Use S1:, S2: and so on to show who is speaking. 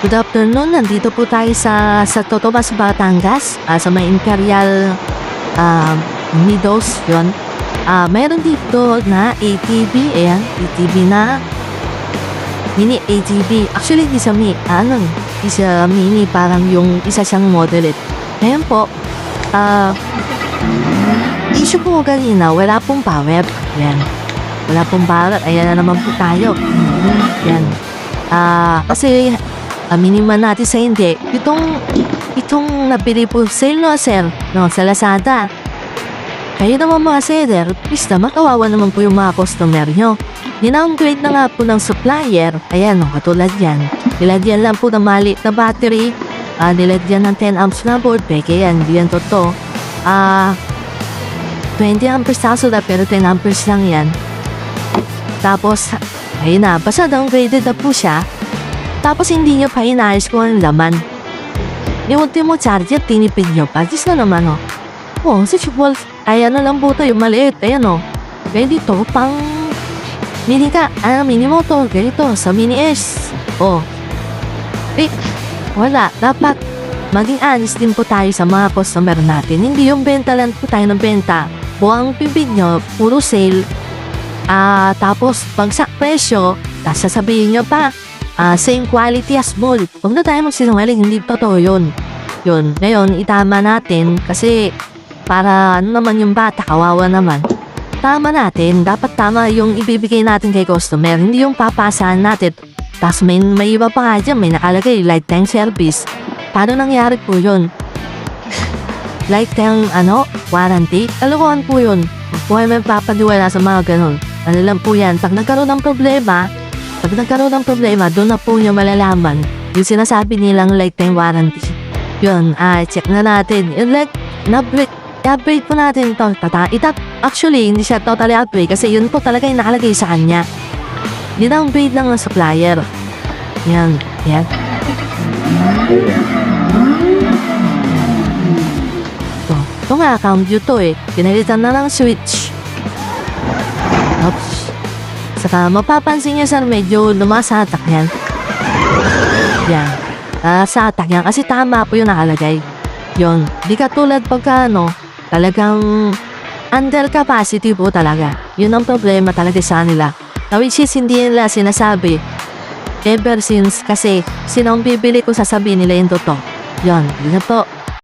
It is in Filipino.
S1: Good afternoon, nandito po tayo sa Totomas, Batangas, sa may Imperial Meadows, yun. Meron dito na ATV, ayan, ATV na mini ATV. Actually, di sa mini, parang yung isa siyang model it. Ngayon po, issue po kanina, wala pong power, yan. Wala pong power, ayan na naman po tayo. Yan. Kasi aminin man natin sa hindi, itong nabili po sale no sir, no, sa Lazada. Kayo naman mga seller, please naman kawawa naman po yung mga customer nyo. Dinowngrade na nga po ng supplier, ayan no, katulad yan. Nilagyan lang po ng maliit na battery, nilagyan ng 10 amps na board, peke yan, hindi yan totoo. 20 amperes na pero 10 amperes lang yan. Tapos, ayun na, basta downgraded na po siya. Tapos hindi nyo pa inayos kung anong laman. Yung ultimo charger, tinipid nyo pa. Diyos na naman, oh. Oh, 6 volts. Ayan na lang po ito, yung maliit. Ayan, oh. Kaya dito, pang mini motor. Ganito, sa mini S. Oh. Wala. Dapat maging honest din po tayo sa mga customer natin. Hindi yung benta lang po tayo ng benta. Buwang pipig nyo, puro sale. Tapos, bagsak presyo, tapos sasabihin nyo pa, same quality as mall. Huwag na tayo magsinungaling, hindi totoo yun. Yun, ngayon, itama natin kasi para ano naman yung bata, kawawa naman. Tama natin, dapat tama yung ibibigay natin kay customer, hindi yung papasahan natin. Tapos may iba pa nga dyan, may nakalagay, lifetime service. Paano nangyari po yun? Lifetime, warranty? Kalokohan po yun. Huwag may papaniwala sa mga ganun. Ano lang po yan, pag nagkaroon ng problema, doon na po nyo malalaman yung sinasabi nilang lifetime warranty. Yun, check na natin. Yung i-upgrade po natin ito. Actually, hindi siya totally upgrade kasi yun po talaga yung nakalagay sa kanya. Dinowngrade lang ng supplier. Yan. Ito nga, account view to eh. Pinalitan na ng switch. Oops. Saka mapapansin niyo sir, medyo lumasatak yan. Yan. Satak yan kasi tama po yung nakalagay. Yun. Di katulad pagka talagang under capacity po talaga. Yun ang problema talaga sa nila. Na which is hindi nila sinasabi. Ever since kasi sinong bibili ko sasabihin nila yung totoo. Yun. Yun na po.